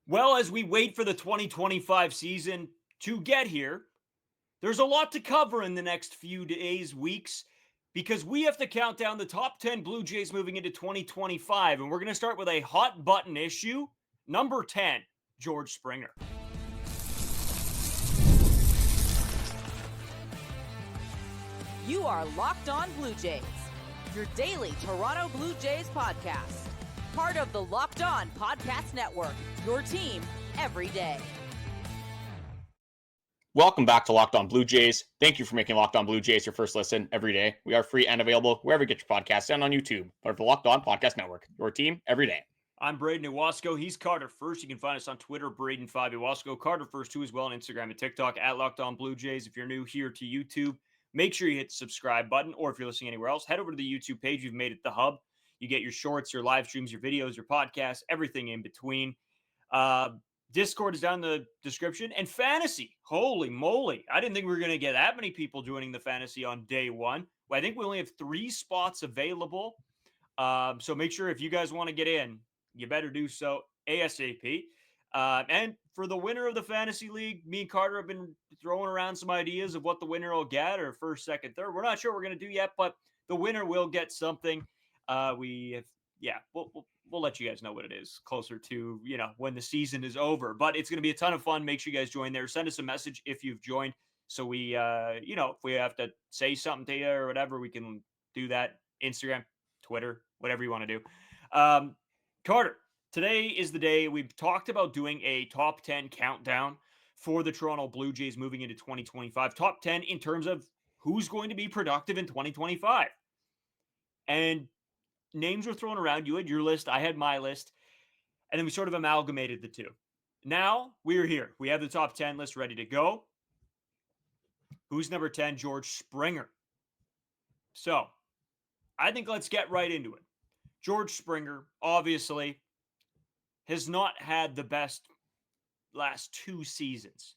Well, as we wait for the 2025 season to get here, there's a lot to cover in the next few days, weeks, because we have to count down the top 10 Blue Jays moving into 2025. And we're going to start with a hot button issue. Number 10, George Springer. You are Locked On Blue Jays, your daily Toronto Blue Jays podcast. Part of the Locked On Podcast Network, your team every day. Welcome back to Locked On Blue Jays. Thank you for making Locked On Blue Jays your first listen every day. We are free and available wherever you get your podcasts and on YouTube. Part of the Locked On Podcast Network, your team every day. I'm Braden Iwasko. He's Carter First. You can find us on Twitter, Braden5 Iwasko. Carter First, too, as well on Instagram and TikTok at Locked On Blue Jays. If you're new here to YouTube, make sure you hit the subscribe button, or if you're listening anywhere else, head over to the YouTube page. You've made it the hub. You get your shorts, your live streams, your videos, your podcasts, everything in between. Discord is down in the description. And fantasy, holy moly. I didn't think we were going to get that many people joining the fantasy on day one. Well, I think we only have 3 spots available. So make sure if you guys want to get in, you better do so ASAP. And for the winner of the fantasy league, me and Carter have been throwing around some ideas of what the winner will get, or first, second, third. We're not sure what we're going to do yet, but the winner will get something. We'll let you guys know what it is closer to, when the season is over. But it's going to be a ton of fun. Make sure you guys join there. Send us a message if you've joined. So we, if we have to say something to you or whatever, we can do that. Instagram, Twitter, whatever you want to do. Carter, today is the day we've talked about doing a top 10 countdown for the Toronto Blue Jays moving into 2025. Top 10 in terms of who's going to be productive in 2025. And names were thrown around. You had your list. I had my list. And then we sort of amalgamated the two. Now we're here. We have the top 10 list ready to go. Who's number 10? George Springer. So I think let's get right into it. George Springer, obviously, has not had the best last 2 seasons.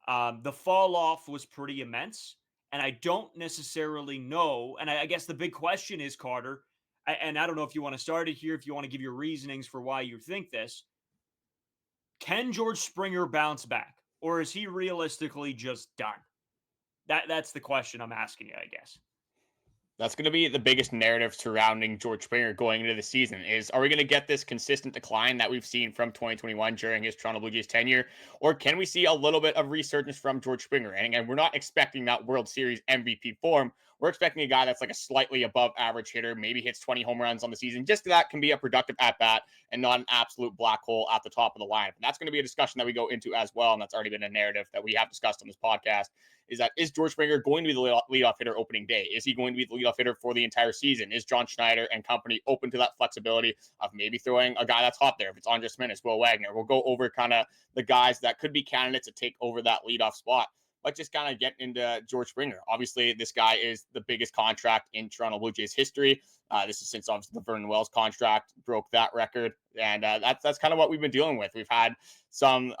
The fall off was pretty immense. And I don't necessarily know. And I guess the big question is, Carter, and I don't know if you want to start it here, if you want to give your reasonings for why you think this. Can George Springer bounce back? Or is he realistically just done? That's the question I'm asking you, I guess. That's going to be the biggest narrative surrounding George Springer going into the season is, are we going to get this consistent decline that we've seen from 2021 during his Toronto Blue Jays tenure? Or can we see a little bit of resurgence from George Springer? And we're not expecting that World Series MVP form. We're expecting a guy that's like a slightly above average hitter, maybe hits 20 home runs on the season. Just that can be a productive at-bat and not an absolute black hole at the top of the lineup. And that's going to be a discussion that we go into as well. And that's already been a narrative that we have discussed on this podcast. Is George Springer going to be the leadoff hitter opening day? Is he going to be the leadoff hitter for the entire season? Is John Schneider and company open to that flexibility of maybe throwing a guy that's hot there? If it's Andrus, Jimenez, Will Wagner, we'll go over kind of the guys that could be candidates to take over that leadoff spot. But just kind of get into George Springer. Obviously, this guy is the biggest contract in Toronto Blue Jays history. This is since obviously the Vernon Wells contract broke that record. And that's kind of what we've been dealing with. We've had some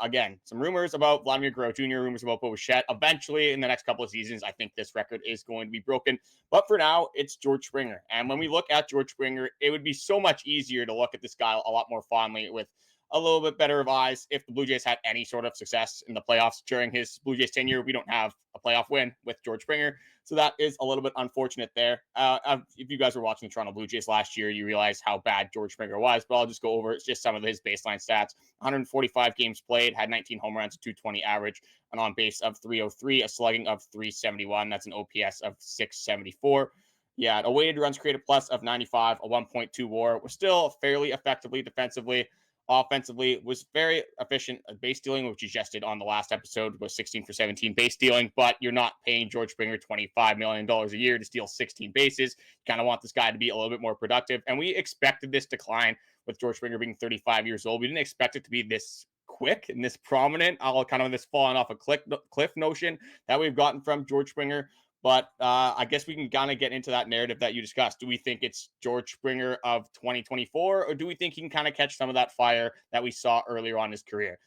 rumors about Vladimir Guerrero Jr., rumors about Bichette. Eventually, in the next couple of seasons, I think this record is going to be broken. But for now, it's George Springer. And when we look at George Springer, it would be so much easier to look at this guy a lot more fondly with a little bit better of eyes if the Blue Jays had any sort of success in the playoffs during his Blue Jays tenure. We don't have a playoff win with George Springer, so that is a little bit unfortunate there. If you guys were watching the Toronto Blue Jays last year, you realize how bad George Springer was, but I'll just go over just some of his baseline stats. 145 games played, had 19 home runs, a 220 average, an on base of 303, a slugging of 371. That's an OPS of 674. Yeah, a weighted runs created plus of 95, a 1.2 WAR. Was still fairly effectively defensively. Offensively, was very efficient at base stealing, which he just did on the last episode, was 16 for 17 base stealing, but you're not paying George Springer $25 million a year to steal 16 bases. You kind of want this guy to be a little bit more productive, and we expected this decline with George Springer being 35 years old. We didn't expect it to be this quick and this prominent, kind of this falling off a cliff notion that we've gotten from George Springer. But I guess we can kind of get into that narrative that you discussed. Do we think it's George Springer of 2024, or do we think he can kind of catch some of that fire that we saw earlier on in his career?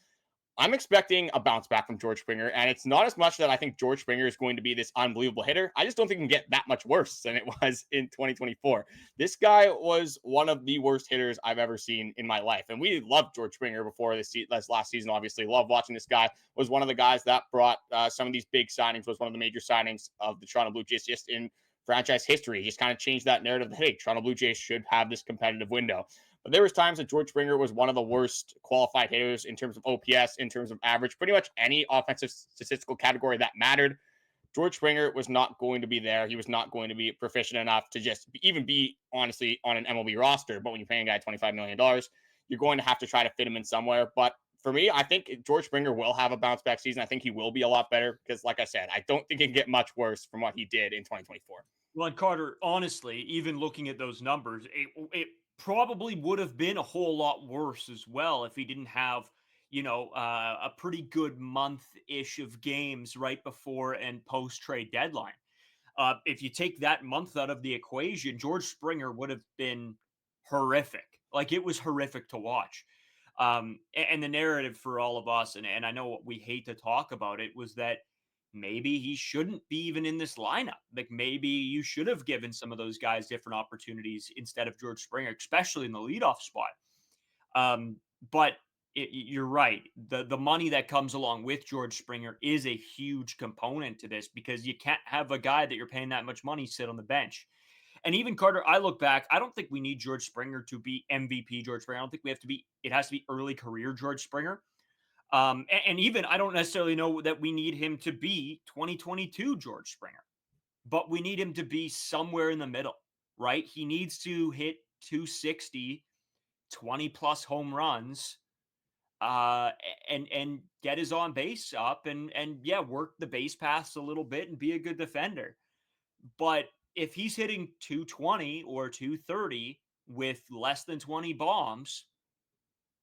I'm expecting a bounce back from George Springer, and it's not as much that I think George Springer is going to be this unbelievable hitter. I just don't think it can get that much worse than it was in 2024. This guy was one of the worst hitters I've ever seen in my life, and we loved George Springer before this last season. Obviously, love watching this guy. Was one of the guys that brought some of these big signings. Was one of the major signings of the Toronto Blue Jays just in franchise history. Just kind of changed that narrative that, hey, Toronto Blue Jays should have this competitive window. But there was times that George Springer was one of the worst qualified hitters in terms of OPS, in terms of average, pretty much any offensive statistical category that mattered. George Springer was not going to be there. He was not going to be proficient enough to just even be, honestly, on an MLB roster. But when you're paying a guy $25 million, you're going to have to try to fit him in somewhere. But for me, I think George Springer will have a bounce back season. I think he will be a lot better because, like I said, I don't think it can get much worse from what he did in 2024. Well, and Carter, honestly, even looking at those numbers, it probably would have been a whole lot worse as well if he didn't have, a pretty good month-ish of games right before and post-trade deadline. If you take that month out of the equation, George Springer would have been horrific. Like, it was horrific to watch. And the narrative for all of us, and I know we hate to talk about it, was that maybe he shouldn't be even in this lineup. Like, maybe you should have given some of those guys different opportunities instead of George Springer, especially in the leadoff spot. But you're right. The money that comes along with George Springer is a huge component to this, because you can't have a guy that you're paying that much money sit on the bench. And even Carter, I look back, I don't think we need George Springer to be MVP George Springer. I don't think it has to be early career George Springer. And even I don't necessarily know that we need him to be 2022 George Springer, but we need him to be somewhere in the middle, right? He needs to hit 260, 20 plus home runs, and get his on base up and yeah, work the base paths a little bit and be a good defender. But if he's hitting 220 or 230 with less than 20 bombs,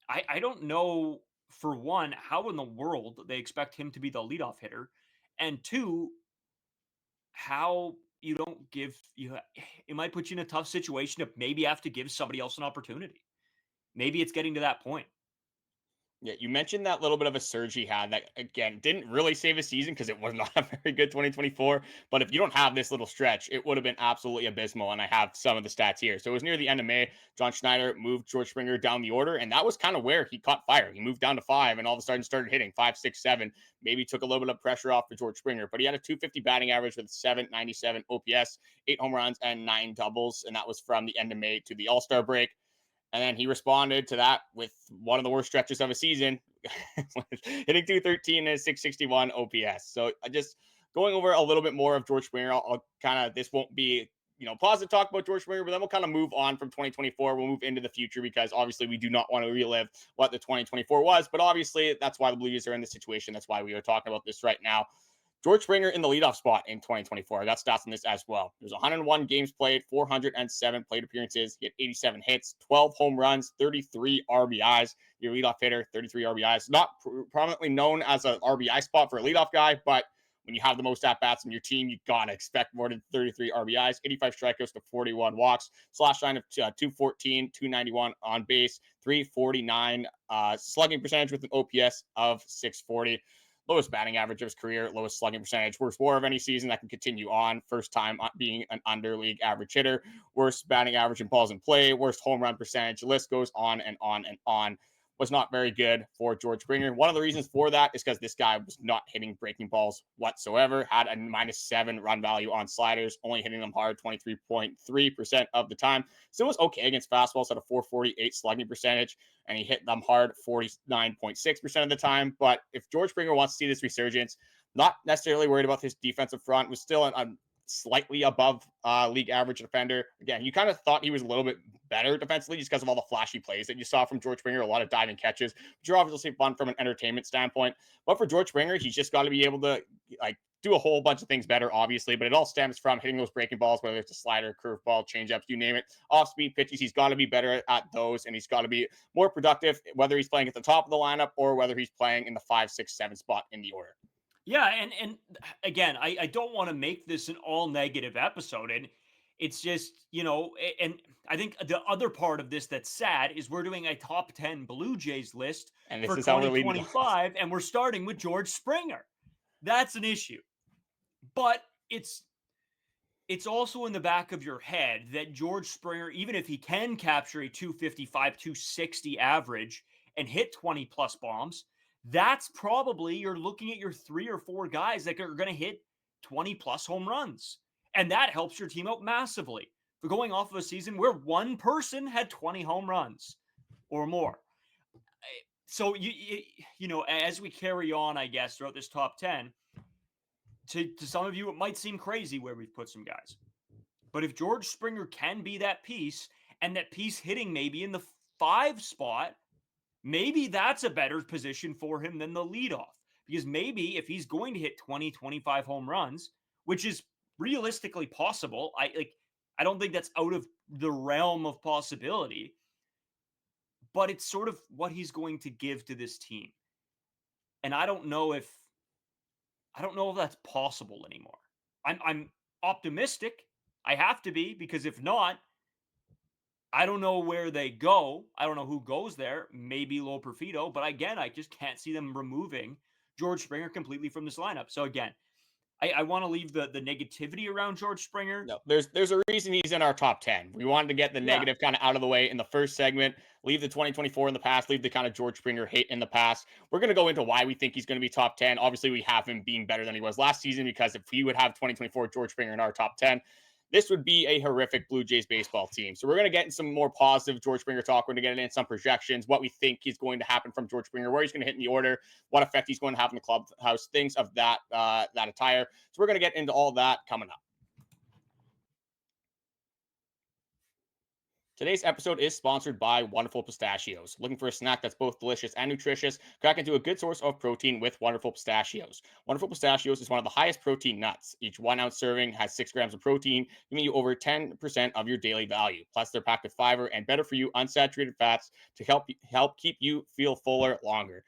I don't know, for one, how in the world they expect him to be the leadoff hitter, and two, how you don't give it might put you in a tough situation to maybe have to give somebody else an opportunity. Maybe it's getting to that point. Yeah, you mentioned that little bit of a surge he had that, again, didn't really save his season because it was not a very good 2024. But if you don't have this little stretch, it would have been absolutely abysmal. And I have some of the stats here. So it was near the end of May. John Schneider moved George Springer down the order, and that was kind of where he caught fire. He moved down to 5 and all of a sudden started hitting 5, 6, 7. Maybe took a little bit of pressure off for George Springer, but he had a 250 batting average with 797 OPS, 8 home runs, and 9 doubles. And that was from the end of May to the All-Star break. And then he responded to that with one of the worst stretches of a season, hitting 213 and a 661 OPS. So I just going over a little bit more of George Springer. I'll kind of, this won't be, positive talk about George Springer, but then we'll kind of move on from 2024. We'll move into the future because obviously we do not want to relive what the 2024 was. But obviously that's why the Blue Jays are in this situation. That's why we are talking about this right now. George Springer in the leadoff spot in 2024. I got stats on this as well. There's 101 games played, 407 plate appearances. He had 87 hits, 12 home runs, 33 RBIs. Your leadoff hitter, 33 RBIs. Not prominently known as an RBI spot for a leadoff guy, but when you have the most at-bats in your team, you got to expect more than 33 RBIs, 85 strikeouts to 41 walks, slash line of 214, 291 on base, 349 slugging percentage with an OPS of 640. Lowest batting average of his career, lowest slugging percentage, worst WAR of any season. That can continue on. First time being an under league average hitter, worst batting average in balls in play, worst home run percentage. The list goes on and on and on. Was not very good for George Springer. One of the reasons for that is because this guy was not hitting breaking balls whatsoever, had a -7 run value on sliders, only hitting them hard 23.3% of the time. Still was okay against fastballs at a 448 slugging percentage, and he hit them hard 49.6% of the time. But if George Springer wants to see this resurgence, not necessarily worried about his defensive front, was still a slightly above league average defender. Again, you kind of thought he was a little bit better defensively just because of all the flashy plays that you saw from George Springer, a lot of diving catches, which are obviously fun from an entertainment standpoint. But for George Springer, he's just got to be able to do a whole bunch of things better, obviously, but it all stems from hitting those breaking balls, whether it's a slider, curveball, changeups, you name it, off-speed pitches. He's got to be better at those, and he's got to be more productive, whether he's playing at the top of the lineup or whether he's playing in the 5, 6, 7 spot in the order. Yeah, and again, I don't want to make this an all negative episode, and It's just, and I think the other part of this that's sad is we're doing a top 10 Blue Jays list And this for is how we're leading. 2025, and we're starting with George Springer. That's an issue. But it's also in the back of your head that George Springer, even if he can capture a 255, 260 average and hit 20 plus bombs, that's probably you're looking at your 3 or 4 guys that are going to hit 20 plus home runs. And that helps your team out massively. For going off of a season where one person had 20 home runs or more. So, as we carry on, I guess, throughout this top 10, to some of you, it might seem crazy where we've put some guys. But if George Springer can be that piece, and that piece hitting maybe in the 5 spot, maybe that's a better position for him than the leadoff. Because maybe if he's going to hit 20, 25 home runs, which is realistically possible, I don't think that's out of the realm of possibility, but it's sort of what he's going to give to this team. And I don't know if that's possible anymore. I'm optimistic. I have to be, because if not, I don't know where they go. I don't know who goes there. Maybe Lo Perfito, but again, I just can't see them removing George Springer completely from this lineup. So again, I want to leave the negativity around George Springer. No, there's a reason he's in our top 10. We wanted to get the negative kind of out of the way in the first segment, leave the 2024 in the past, leave the kind of George Springer hate in the past. We're going to go into why we think he's going to be top 10. Obviously, we have him being better than he was last season, because if we would have 2024 George Springer in our top 10, this would be a horrific Blue Jays baseball team. So we're going to get in some more positive George Springer talk. We're going to get in some projections, what we think is going to happen from George Springer, where he's going to hit in the order, what effect he's going to have in the clubhouse, things of that attire. So we're going to get into all that coming up. Today's episode is sponsored by Wonderful Pistachios. Looking for a snack that's both delicious and nutritious? Crack into a good source of protein with Wonderful Pistachios. Wonderful Pistachios is one of the highest protein nuts. Each 1 ounce serving has 6 grams of protein, giving you over 10% of your daily value. Plus, they're packed with fiber and better for you unsaturated fats to help keep you feel fuller longer.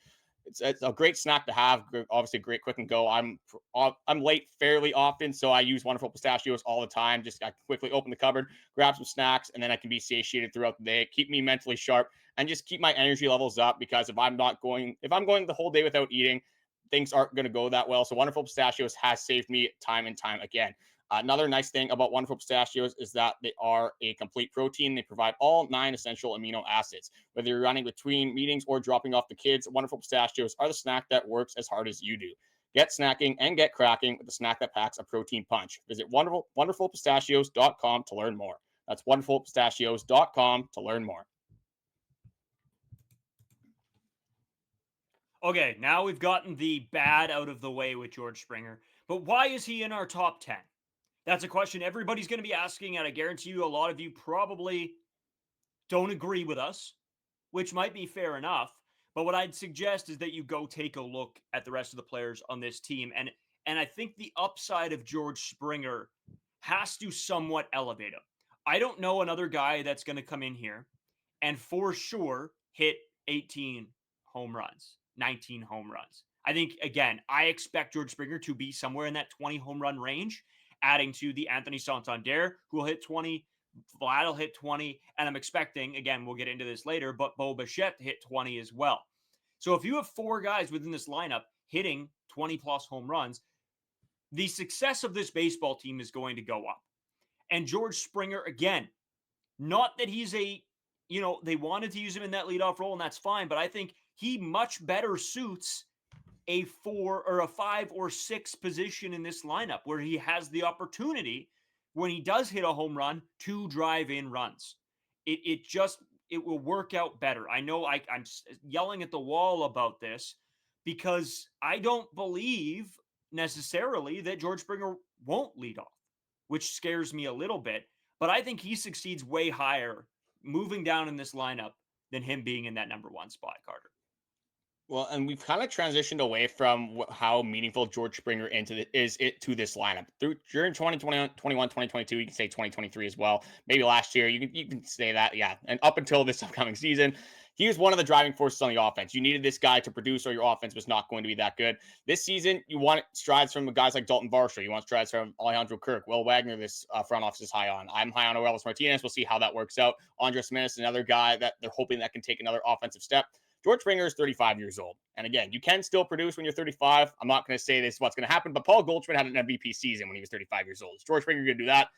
It's a great snack to have. Obviously, great quick and go. I'm late fairly often, so I use Wonderful Pistachios all the time. Just I quickly open the cupboard, grab some snacks, and then I can be satiated throughout the day. Keep me mentally sharp and just keep my energy levels up, because if I'm going the whole day without eating, things aren't going to go that well. So Wonderful Pistachios has saved me time and time again. Another nice thing about Wonderful Pistachios is that they are a complete protein. They provide all 9 essential amino acids. Whether you're running between meetings or dropping off the kids, Wonderful Pistachios are the snack that works as hard as you do. Get snacking and get cracking with the snack that packs a protein punch. Visit wonderfulpistachios.com to learn more. That's wonderfulpistachios.com to learn more. Okay, now we've gotten the bad out of the way with George Springer. But why is he in our top 10? That's a question everybody's going to be asking, and I guarantee you a lot of you probably don't agree with us, which might be fair enough. But what I'd suggest is that you go take a look at the rest of the players on this team. And I think the upside of George Springer has to somewhat elevate him. I don't know another guy that's going to come in here and for sure hit 18 home runs, 19 home runs. I think, again, I expect George Springer to be somewhere in that 20 home run range, adding to the Anthony Santander, who will hit 20, Vlad will hit 20, and I'm expecting, again, we'll get into this later, but Bo Bichette to hit 20 as well. So if you have 4 guys within this lineup hitting 20-plus home runs, the success of this baseball team is going to go up. And George Springer, again, not that he's they wanted to use him in that leadoff role, and that's fine, but I think he much better suits a 4 or a 5 or 6 position in this lineup, where he has the opportunity when he does hit a home run to drive in runs. It will work out better. I know I'm yelling at the wall about this because I don't believe necessarily that George Springer won't lead off, which scares me a little bit, but I think he succeeds way higher moving down in this lineup than him being in that number 1 spot, Carter. Well, and we've kind of transitioned away from how meaningful George Springer is it to this lineup. During 2021, 2022, you can say 2023 as well. Maybe last year, you can say that, yeah. And up until this upcoming season, he was one of the driving forces on the offense. You needed this guy to produce, or your offense was not going to be that good. This season, you want strides from guys like Daulton Varsho. You want strides from Alejandro Kirk, Will Wagner. This front office is high on. I'm high on Aurelius Martinez. We'll see how that works out. Andrus Gimenez, another guy that they're hoping that can take another offensive step. George Springer is 35 years old. And again, you can still produce when you're 35. I'm not going to say this is what's going to happen, but Paul Goldschmidt had an MVP season when he was 35 years old. Is George Springer going to do that?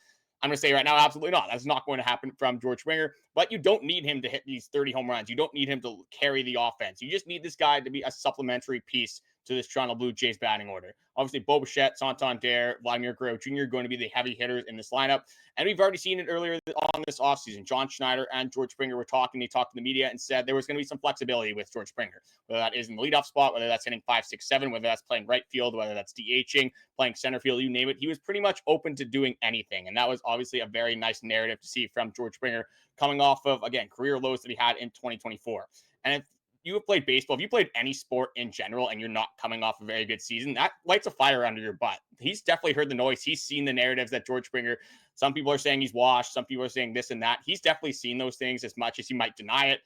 I'm going to say right now, absolutely not. That's not going to happen from George Springer, but you don't need him to hit these 30 home runs. You don't need him to carry the offense. You just need this guy to be a supplementary piece to this Toronto Blue Jays batting order. Obviously, Bichette, Santander, Vladimir Guerrero Jr. are going to be the heavy hitters in this lineup. And we've already seen it earlier on this offseason. John Schneider and George Springer were talking. They talked to the media and said there was going to be some flexibility with George Springer, whether that is in the leadoff spot, whether that's hitting 5, 6, 7, whether that's playing right field, whether that's DHing, playing center field, you name it. He was pretty much open to doing anything. And that was obviously a very nice narrative to see from George Springer coming off of, again, career lows that he had in 2024. And if you have played baseball, if you played any sport in general and you're not coming off a very good season, that lights a fire under your butt. He's definitely heard the noise. He's seen the narratives that George Springer, some people are saying he's washed. Some people are saying this and that. He's definitely seen those things, as much as he might deny it.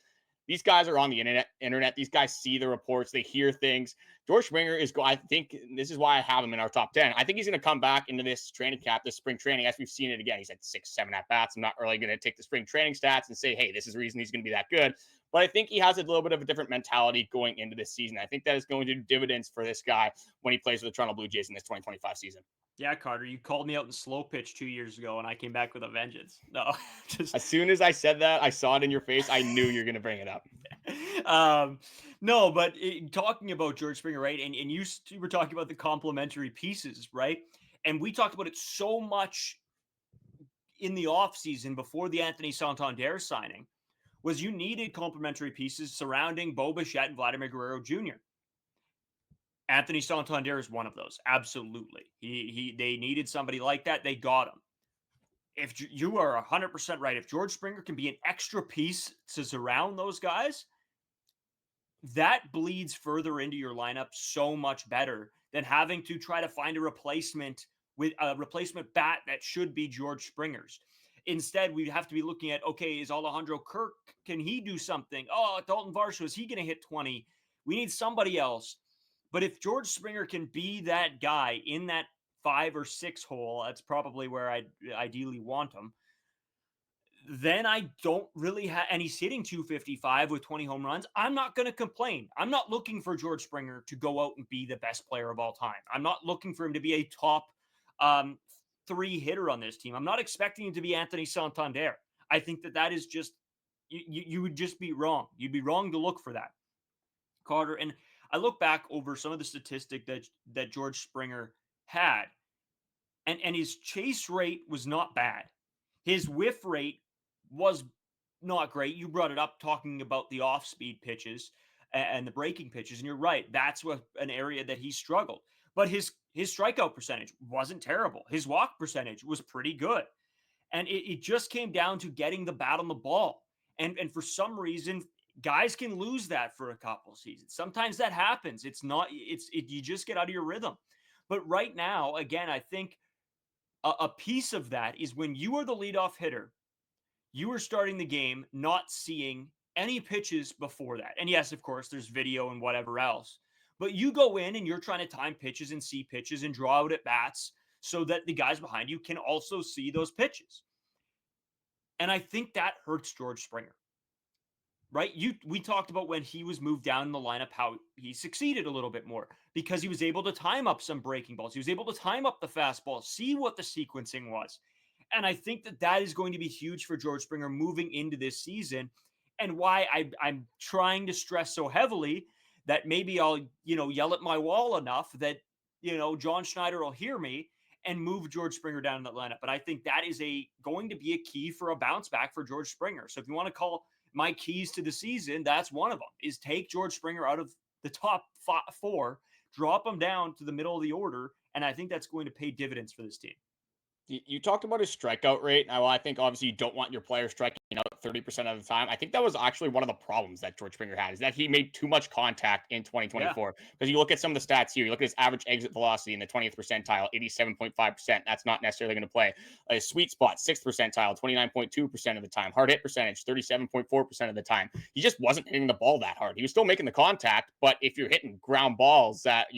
These guys are on the internet. These guys see the reports. They hear things. George Springer is, I think this is why I have him in our top 10. I think he's going to come back into this training camp, this spring training, as we've seen it again. He's had 6, 7 at-bats. I'm not really going to take the spring training stats and say, hey, this is the reason he's going to be that good. But I think he has a little bit of a different mentality going into this season. I think that is going to do dividends for this guy when he plays with the Toronto Blue Jays in this 2025 season. Yeah, Carter, you called me out in slow pitch 2 years ago, and I came back with a vengeance. No, just as soon as I said that, I saw it in your face. I knew you were going to bring it up. No, but talking about George Springer, right? And you were talking about the complementary pieces, right? And we talked about it so much in the offseason before the Anthony Santander signing, was you needed complementary pieces surrounding Bichette and Vladimir Guerrero Jr. Anthony Santander is one of those. Absolutely. They needed somebody like that. They got him. If you are 100% right, if George Springer can be an extra piece to surround those guys, that bleeds further into your lineup so much better than having to try to find a replacement with a replacement bat that should be George Springer's. Instead, we'd have to be looking at, okay, is Alejandro Kirk, can he do something? Oh, Daulton Varsho, is he going to hit 20? We need somebody else. But if George Springer can be that guy in that 5 or 6 hole, that's probably where I'd ideally want him, then I don't really have, and he's hitting 255 with 20 home runs. I'm not going to complain. I'm not looking for George Springer to go out and be the best player of all time. I'm not looking for him to be a top 3 hitter on this team. I'm not expecting him to be Anthony Santander. I think that is just, you would just be wrong. You'd be wrong to look for that, Carter. And I look back over some of the statistic that George Springer had, and his chase rate was not bad. His whiff rate was not great. You brought it up talking about the off-speed pitches and the breaking pitches, and you're right. That's an area that he struggled. But his strikeout percentage wasn't terrible. His walk percentage was pretty good. And it just came down to getting the bat on the ball. And for some reason, guys can lose that for a couple seasons. Sometimes that happens. You just get out of your rhythm. But right now, again, I think a piece of that is when you are the leadoff hitter, you are starting the game not seeing any pitches before that. And yes, of course, there's video and whatever else. But you go in and you're trying to time pitches and see pitches and draw out at bats so that the guys behind you can also see those pitches. And I think that hurts George Springer. Right? We talked about when he was moved down in the lineup, how he succeeded a little bit more because he was able to time up some breaking balls. He was able to time up the fastball, see what the sequencing was. And I think that is going to be huge for George Springer moving into this season, and why I'm trying to stress so heavily that maybe I'll, yell at my wall enough that, John Schneider will hear me and move George Springer down in the lineup. But I think that is going to be a key for a bounce back for George Springer. So if you want to call my keys to the season, that's one of them, is take George Springer out of the top 4, drop him down to the middle of the order. And I think that's going to pay dividends for this team. You talked about his strikeout rate. Now, I think obviously you don't want your players striking 30% of the time. I think that was actually one of the problems that George Springer had, is that he made too much contact in Yeah. 2024. Because you look at some of the stats here, you look at his average exit velocity in the 20th percentile, 87.5%. That's not necessarily going to play. A sweet spot, 6th percentile, 29.2% of the time. Hard hit percentage, 37.4% of the time. He just wasn't hitting the ball that hard. He was still making the contact, but if you're hitting ground balls that,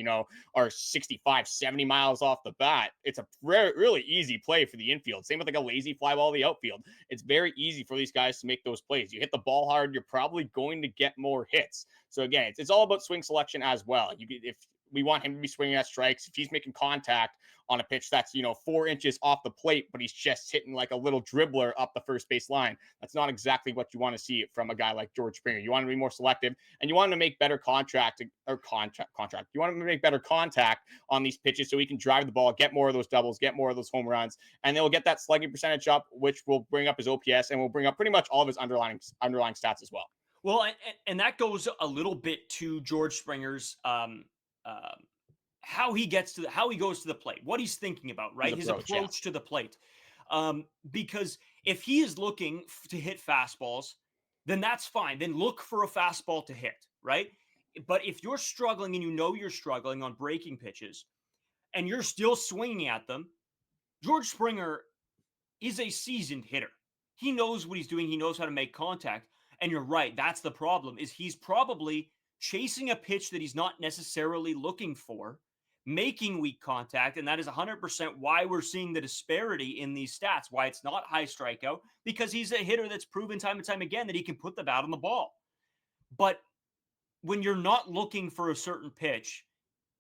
are 65, 70 miles off the bat, it's a really easy play for the infield. Same with like a lazy fly ball to the outfield. It's very easy for these guys to make those plays. You hit the ball hard, you're probably going to get more hits. So again, it's all about swing selection as well. If we want him to be swinging at strikes, if he's making contact on a pitch that's 4 inches off the plate, but he's just hitting like a little dribbler up the first base line, that's not exactly what you want to see from a guy like George Springer. You want to be more selective, and you want him to make better contract. You want him to make better contact on these pitches so he can drive the ball, get more of those doubles, get more of those home runs, and they'll get that slugging percentage up, which will bring up his OPS and will bring up pretty much all of his underlying stats as well. Well, and that goes a little bit to George Springer's how he goes to the plate, what he's thinking about, right? His approach to the plate. Because if he is looking to hit fastballs, then that's fine. Then look for a fastball to hit, right? But if you're struggling and you're struggling on breaking pitches and you're still swinging at them, George Springer is a seasoned hitter. He knows what he's doing. He knows how to make contact. And you're right. That's the problem, is he's probably chasing a pitch that he's not necessarily looking for, making weak contact. And that is 100% why we're seeing the disparity in these stats, why it's not high strikeout, because he's a hitter that's proven time and time again that he can put the bat on the ball. But when you're not looking for a certain pitch,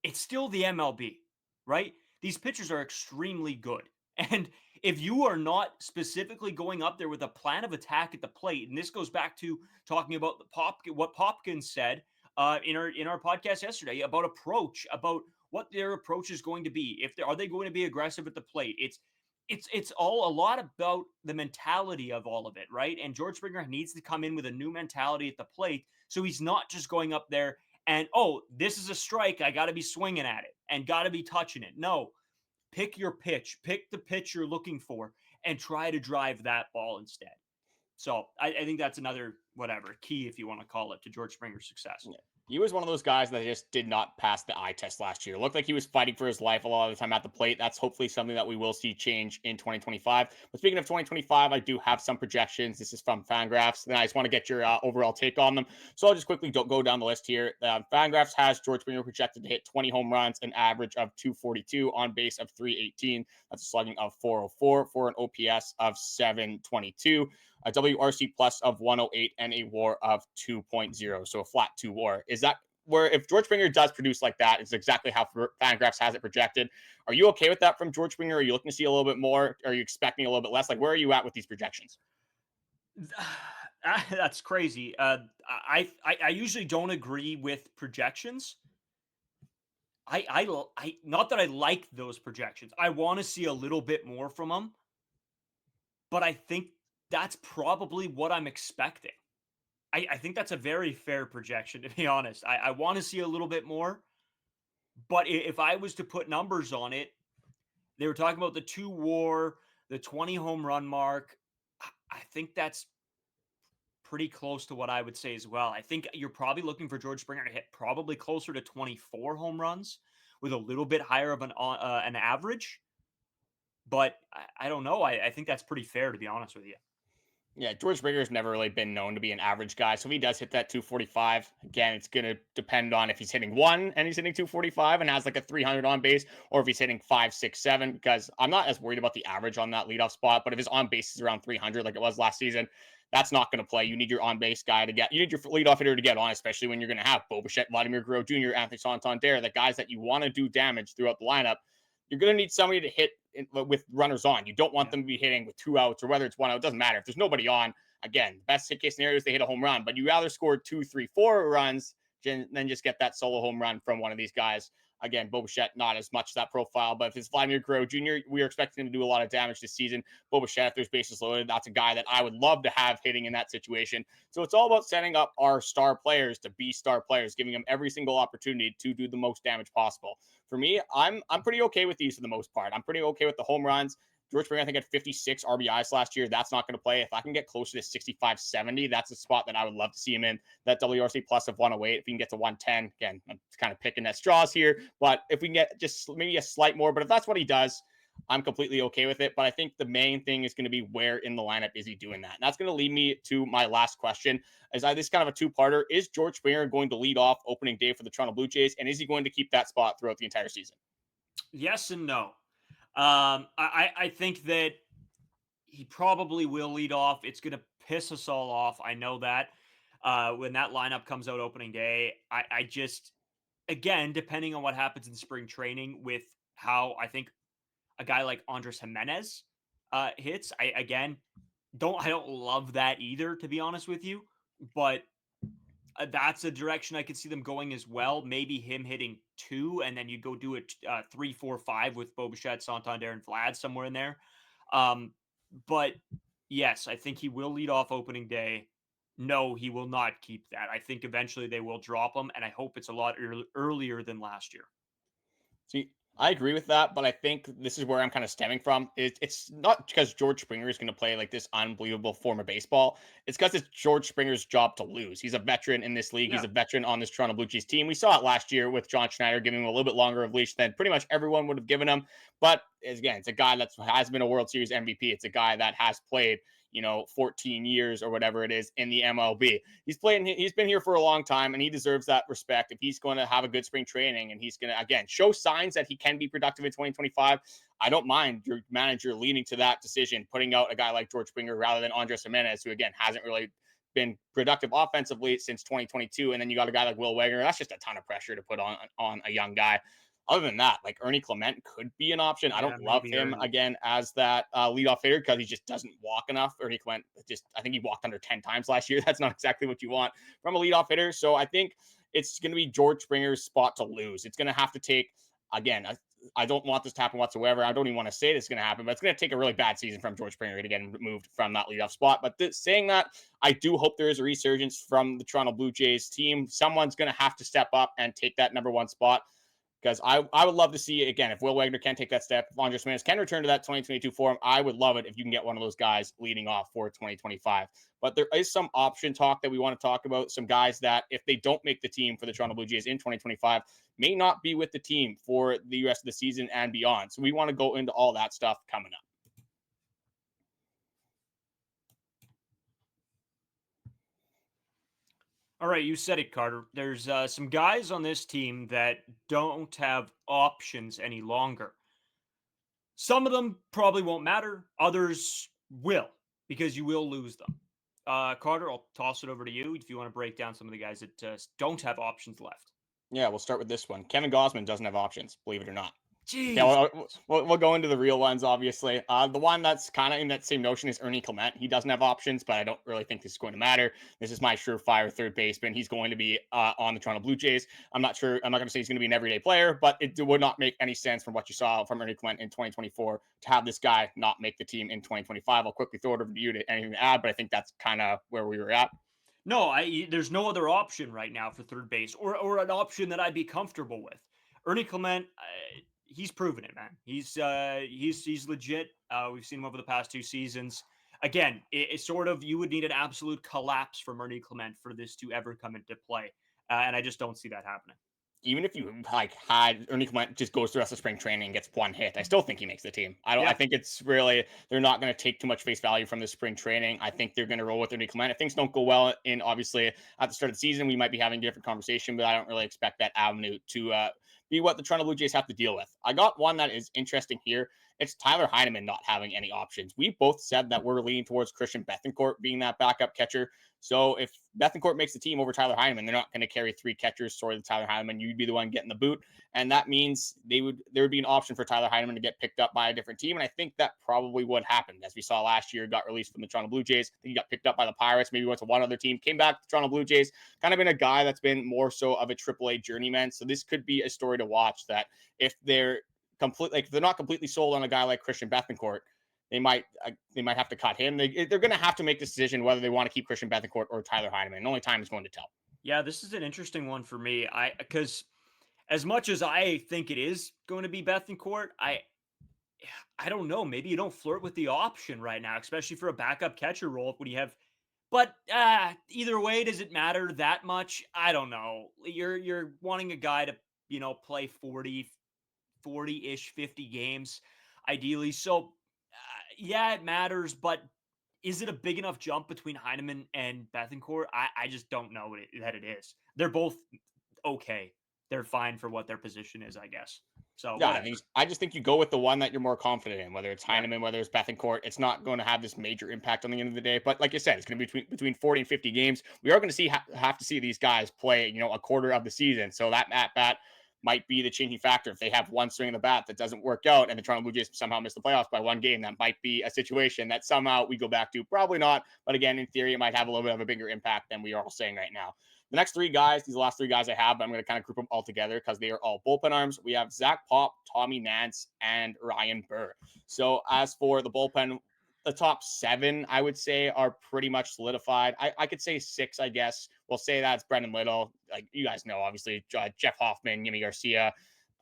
it's still the MLB, right? These pitchers are extremely good. And if you are not specifically going up there with a plan of attack at the plate, and this goes back to talking about what Popkins said in our podcast yesterday about approach, about what their approach is going to be. Are they going to be aggressive at the plate? It's all a lot about the mentality of all of it, right? And George Springer needs to come in with a new mentality at the plate, so he's not just going up there and, oh, this is a strike, I got to be swinging at it and got to be touching it. No. Pick your pitch, pick the pitch you're looking for, and try to drive that ball instead. So I think that's another, key, if you want to call it, to George Springer's success. Yeah. He was one of those guys that just did not pass the eye test last year. It looked like he was fighting for his life a lot of the time at the plate. That's hopefully something that we will see change in 2025. But speaking of 2025, I do have some projections. This is from Fangraphs. Then I just want to get your overall take on them. So I'll just quickly go down the list here. Fangraphs has George Springer projected to hit 20 home runs, an average of 242, on base of 318. That's a slugging of 404 for an OPS of 722. A WRC plus of 108 and a WAR of 2.0. So a flat 2 WAR. Is that where, if George Springer does produce like that, it's exactly how Fangraphs has it projected? Are you okay with that from George Springer? Are you looking to see a little bit more? Are you expecting a little bit less? Like, where are you at with these projections? That's crazy. I usually don't agree with projections. I not that I like those projections. I want to see a little bit more from them, but I think that's probably what I'm expecting. I think that's a very fair projection, to be honest. I want to see a little bit more, but if I was to put numbers on it, they were talking about the 2 WAR, the 20 home run mark. I think that's pretty close to what I would say as well. I think you're probably looking for George Springer to hit probably closer to 24 home runs with a little bit higher of an average. But I don't know. I think that's pretty fair, to be honest with you. Yeah, George Springer's never really been known to be an average guy. So if he does hit that 245, again, it's going to depend on if he's hitting 1 and he's hitting 245 and has like a 300 on base, or if he's hitting 5, 6, 7, because I'm not as worried about the average on that leadoff spot. But if his on base is around 300, like it was last season, that's not going to play. You need your on base guy you need your leadoff hitter to get on, especially when you're going to have Bichette, Vladimir, Guerrero Jr., Anthony Santander, the guys that you want to do damage throughout the lineup. You're going to need somebody to hit with runners on. You don't want them to be hitting with 2 outs, or whether it's 1 out, it doesn't matter. If there's nobody on, again, best hit case scenario is they hit a home run, but you rather score 2, 3, 4 runs than just get that solo home run from one of these guys. Again, Bichette, not as much that profile, but if it's Vladimir Guerrero Jr., we are expecting him to do a lot of damage this season. Bichette, if there's bases loaded, that's a guy that I would love to have hitting in that situation. So it's all about setting up our star players to be star players, giving them every single opportunity to do the most damage possible. For me, I'm pretty okay with these for the most part. I'm pretty okay with the home runs. George Springer, I think, had 56 RBIs last year. That's not going to play. If I can get closer to 65, 70, that's a spot that I would love to see him in. That WRC plus of 108. If we can get to 110, again, I'm kind of picking at straws here, but if we can get just maybe a slight more, but if that's what he does, I'm completely okay with it. But I think the main thing is going to be where in the lineup is he doing that? And that's going to lead me to my last question. This is kind of a two-parter. Is George Springer going to lead off opening day for the Toronto Blue Jays? And is he going to keep that spot throughout the entire season? Yes and no. I think that he probably will lead off. It's going to piss us all off. I know that when that lineup comes out opening day. I just, again, depending on what happens in spring training with how I think a guy like Andrus Gimenez hits. I don't love that either, to be honest with you. But that's a direction I could see them going as well. Maybe him hitting 2, and then you go do it 3, 4, 5 with Bichette, Santander, and Vlad somewhere in there. But yes, I think he will lead off opening day. No, he will not keep that. I think eventually they will drop him, and I hope it's a lot earlier than last year. See, I agree with that, but I think this is where I'm kind of stemming from. It's not because George Springer is going to play like this unbelievable form of baseball. It's because it's George Springer's job to lose. He's a veteran in this league. Yeah. He's a veteran on this Toronto Blue Jays team. We saw it last year with John Schneider giving him a little bit longer of leash than pretty much everyone would have given him. But again, it's a guy that has been a World Series MVP. It's a guy that has played 14 years or whatever it is in the MLB. He's been here for a long time, and he deserves that respect. If he's going to have a good spring training and he's going to, again, show signs that he can be productive in 2025, I don't mind your manager leaning to that decision, putting out a guy like George Springer rather than Andrus Gimenez, who, again, hasn't really been productive offensively since 2022. And then you got a guy like Will Wagner. That's just a ton of pressure to put on a young guy. Other than that, like Ernie Clement could be an option. I don't love him Ernie again as that leadoff hitter because he just doesn't walk enough. Ernie Clement I think he walked under 10 times last year. That's not exactly what you want from a leadoff hitter. So I think it's going to be George Springer's spot to lose. It's going to have to take, again, I don't want this to happen whatsoever. I don't even want to say this is going to happen, but it's going to take a really bad season from George Springer to get removed from that leadoff spot. But saying that, I do hope there is a resurgence from the Toronto Blue Jays team. Someone's going to have to step up and take that number 1 spot. Because I would love to see, again, if Will Wagner can take that step, if Andrus Gimenez can return to that 2022 form, I would love it if you can get one of those guys leading off for 2025. But there is some option talk that we want to talk about, some guys that, if they don't make the team for the Toronto Blue Jays in 2025, may not be with the team for the rest of the season and beyond. So we want to go into all that stuff coming up. All right, you said it, Carter. There's some guys on this team that don't have options any longer. Some of them probably won't matter. Others will, because you will lose them. Carter, I'll toss it over to you if you want to break down some of the guys that don't have options left. Yeah, we'll start with this one. Kevin Gausman doesn't have options, believe it or not. Jeez. Yeah, we'll go into the real ones, obviously. The one that's kind of in that same notion is Ernie Clement. He doesn't have options, but I don't really think this is going to matter. This is my surefire third baseman. He's going to be on the Toronto Blue Jays. I'm not sure. I'm not going to say he's going to be an everyday player, but it would not make any sense from what you saw from Ernie Clement in 2024 to have this guy not make the team in 2025. I'll quickly throw it over to you to anything to add, but I think that's kind of where we were at. No, there's no other option right now for third base or an option that I'd be comfortable with. Ernie Clement, he's proven it, man. He's legit. We've seen him over the past 2 seasons. Again, it's sort of, you would need an absolute collapse from Ernie Clement for this to ever come into play. And I just don't see that happening. Even if you had Ernie Clement just goes through the rest of spring training and gets 1 hit, I still think he makes the team. I think it's really, they're not going to take too much face value from the spring training. I think they're going to roll with Ernie Clement. If things don't go well obviously at the start of the season, we might be having a different conversation, but I don't really expect that avenue to be what the Toronto Blue Jays have to deal with. I got one that is interesting here. It's Tyler Heineman not having any options. We both said that we're leaning towards Christian Bethancourt being that backup catcher. So if Bethancourt makes the team over Tyler Heineman, they're not going to carry 3 catchers toward Tyler Heineman. You'd be the one getting the boot. And that means there would be an option for Tyler Heineman to get picked up by a different team. And I think that probably would happen. As we saw last year, got released from the Toronto Blue Jays. I think he got picked up by the Pirates, maybe went to one other team, came back to the Toronto Blue Jays, kind of been a guy that's been more so of a AAA journeyman. So this could be a story to watch, that if they're not completely sold on a guy like Christian Bethancourt, they might have to cut him. They're going to have to make the decision whether they want to keep Christian Bethancourt or Tyler Heineman. And only time is going to tell. Yeah, this is an interesting one for me. Because as much as I think it is going to be Bethancourt, I don't know. Maybe you don't flirt with the option right now, especially for a backup catcher role when you have. But either way, does it matter that much? I don't know. You're wanting a guy to play 40-ish, 50 games, ideally. So yeah, it matters. But is it a big enough jump between Heineman and Bethancourt? I just don't know that it is. They're both okay. They're fine for what their position is, I guess. So Yeah, whatever. I just think you go with the one that you're more confident in, whether it's Yeah. Heineman, whether it's Bethancourt. It's not going to have this major impact on the end of the day. But like you said, it's going to be between 40 and 50 games. We are going to have to see these guys play, a quarter of the season. So that at bat might be the changing factor. If they have one swing of the bat that doesn't work out and the Toronto Blue Jays somehow miss the playoffs by one game, that might be a situation that somehow we go back to. Probably not. But again, in theory, it might have a little bit of a bigger impact than we are all saying right now. The next three guys, these last three guys I have, but I'm going to kind of group them all together because they are all bullpen arms. We have Zach Pop, Tommy Nance, and Ryan Burr. So as for the bullpen, the top seven, I would say, are pretty much solidified. I could say six, I guess. We'll say that's Brendan Little. Like you guys know, obviously, Jeff Hoffman, Yimi Garcia,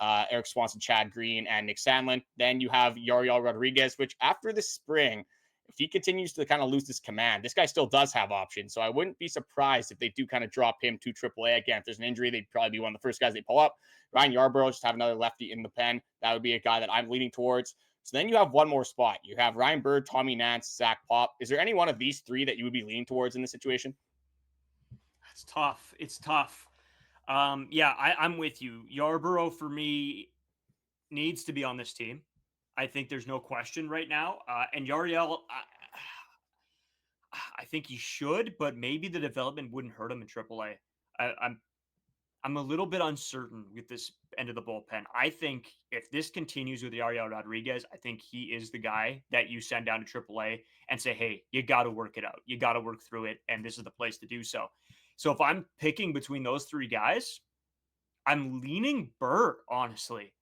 Erik Swanson, Chad Green, and Nick Sandlin. Then you have Yariel Rodriguez, which after the spring, if he continues to kind of lose this command, this guy still does have options. So I wouldn't be surprised if they do kind of drop him to AAA. Again, if there's an injury, they'd probably be one of the first guys they pull up. Ryan Yarbrough, just have another lefty in the pen. That would be a guy that I'm leaning towards. So then you have one more spot. You have Ryan Bird, Tommy Nance, Zach Pop. Is there any one of these three that you would be leaning towards in this situation? It's tough. It's tough. Yeah, I'm with you. Yarborough for me needs to be on this team. I think there's no question right now. And Yariel, I think he should, but maybe the development wouldn't hurt him in AAA. I'm a little bit uncertain with this end of the bullpen. I think if this continues with Yariel Rodriguez, I think he is the guy that you send down to AAA and say, hey, you got to work it out. You got to work through it, and this is the place to do so. So if I'm picking between those three guys, I'm leaning Burr, honestly.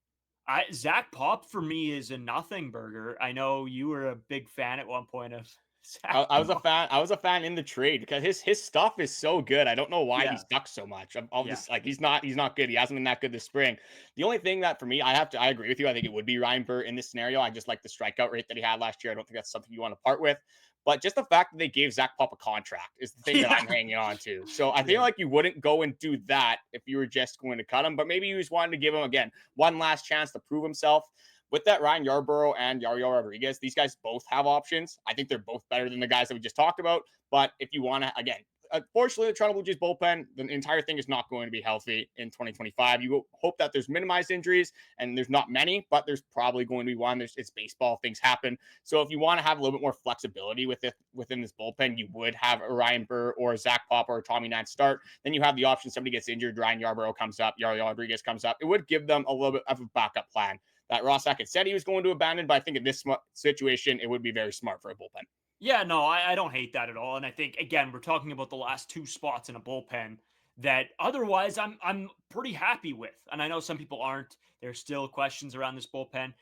Zach Pop for me is a nothing burger. I know you were a big fan at one point of Zach I was a Pop. fan. I was a fan in the trade because his stuff is so good. I don't know why he Yeah. sucks so much. All Yeah. this, like he's not good. He hasn't been that good this spring. The only thing that for me, I agree with you. I think it would be Ryan Burr in this scenario. I just like the strikeout rate that he had last year. I don't think that's something you want to part with. But just the fact that they gave Zach Pop a contract is the thing that I'm hanging on to. So I feel like you wouldn't go and do that if you were just going to cut him. But maybe you just wanted to give him again one last chance to prove himself. With that, Ryan Yarbrough and Yariel Rodriguez, these guys both have options. I think they're both better than the guys that we just talked about. But if you want to, again, unfortunately, the Toronto Blue Jays bullpen, the entire thing is not going to be healthy in 2025. You hope that there's minimized injuries, and there's not many, but there's probably going to be one. It's baseball, things happen. So if you want to have a little bit more flexibility within this bullpen, you would have a Ryan Burr or a Zach Pop or a Tommy Nance start. Then you have the option somebody gets injured, Ryan Yarbrough comes up, Yariel Rodriguez comes up. It would give them a little bit of a backup plan that Ross Hackett said he was going to abandon, but I think in this situation, it would be very smart for a bullpen. Yeah, no, I don't hate that at all. And I think, again, we're talking about the last two spots in a bullpen that otherwise I'm pretty happy with. And I know some people aren't. There's still questions around this bullpen.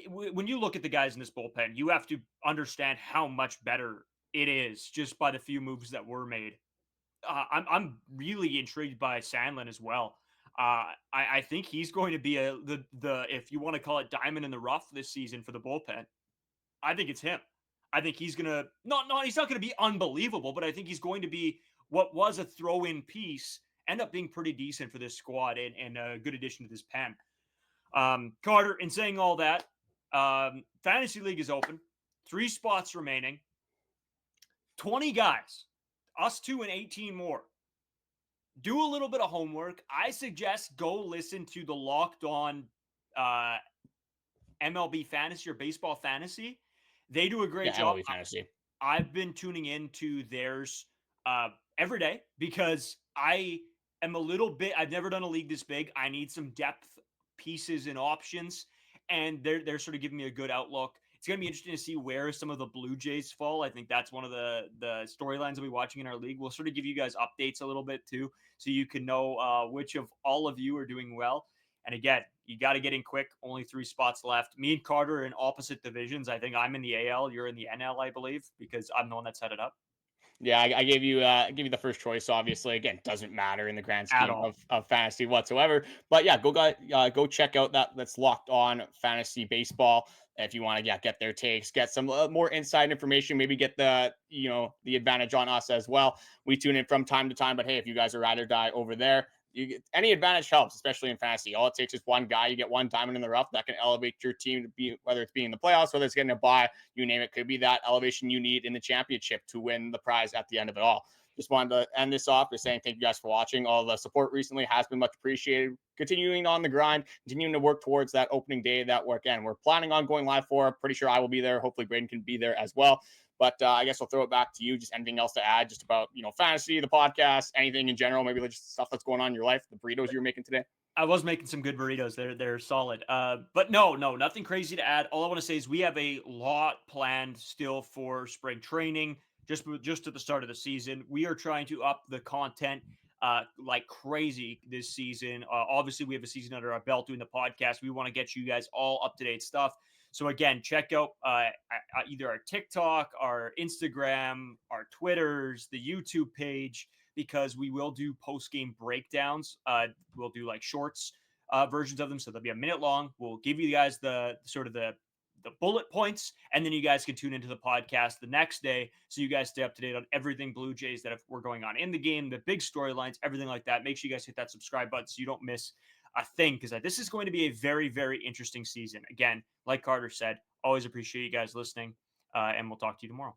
When you look at the guys in this bullpen, you have to understand how much better it is just by the few moves that were made. I'm really intrigued by Sandlin as well. I think he's going to be the if you want to call it diamond in the rough this season for the bullpen. I think it's him. I think he's gonna he's not gonna be unbelievable, but I think he's going to be what was a throw-in piece, end up being pretty decent for this squad and a good addition to this pen. Carter, in saying all that, fantasy league is open, 3 spots remaining, 20 guys, us 2 and 18 more. Do a little bit of homework. I suggest go listen to the Locked On MLB Fantasy or Baseball Fantasy. They do a great job. MLB Fantasy. I've been tuning into theirs every day because I am a little bit, I've never done a league this big. I need some depth pieces and options, and they're sort of giving me a good outlook. It's going to be interesting to see where some of the Blue Jays fall. I think that's one of the storylines we'll be watching in our league. We'll sort of give you guys updates a little bit too, so you can know which of all of you are doing well. And again, you got to get in quick. Only 3 spots left. Me and Carter are in opposite divisions. I think I'm in the AL. You're in the NL, I believe, because I'm the one that set it up. Yeah, I gave you the first choice. Obviously, again, doesn't matter in the grand At scheme all. of fantasy whatsoever. But yeah, go check out that's Locked On Fantasy Baseball if you want to get their takes, get some more inside information, maybe get the advantage on us as well. We tune in from time to time, but hey, if you guys are ride or die over there, any advantage helps, especially in fantasy. All it takes is one guy. You get one diamond in the rough that can elevate your team to be, whether it's being in the playoffs, whether it's getting a bye, you name it, could be that elevation you need in the championship to win the prize at the end of it all. Just wanted to end this off by saying thank you guys for watching. All the support recently has been much appreciated. Continuing on the grind, continuing to work towards that opening day that we're planning on going live for. Pretty sure I will be there. Hopefully Braden can be there as well. But I guess I'll throw it back to you. Just anything else to add just about, fantasy, the podcast, anything in general, maybe just stuff that's going on in your life, the burritos you were making today. I was making some good burritos. They're solid. But no, nothing crazy to add. All I want to say is we have a lot planned still for spring training. Just at the start of the season, we are trying to up the content like crazy this season. Obviously, we have a season under our belt doing the podcast. We want to get you guys all up to date stuff. So again, check out either our TikTok, our Instagram, our Twitters, the YouTube page, because we will do post-game breakdowns. We'll do like shorts versions of them, so they'll be a minute long. We'll give you guys the sort of the bullet points, and then you guys can tune into the podcast the next day, so you guys stay up to date on everything Blue Jays that we're going on in the game, the big storylines, everything like that. Make sure you guys hit that subscribe button so you don't miss a thing, because this is going to be a very, very interesting season. Again, like Carter said, always appreciate you guys listening, and we'll talk to you tomorrow.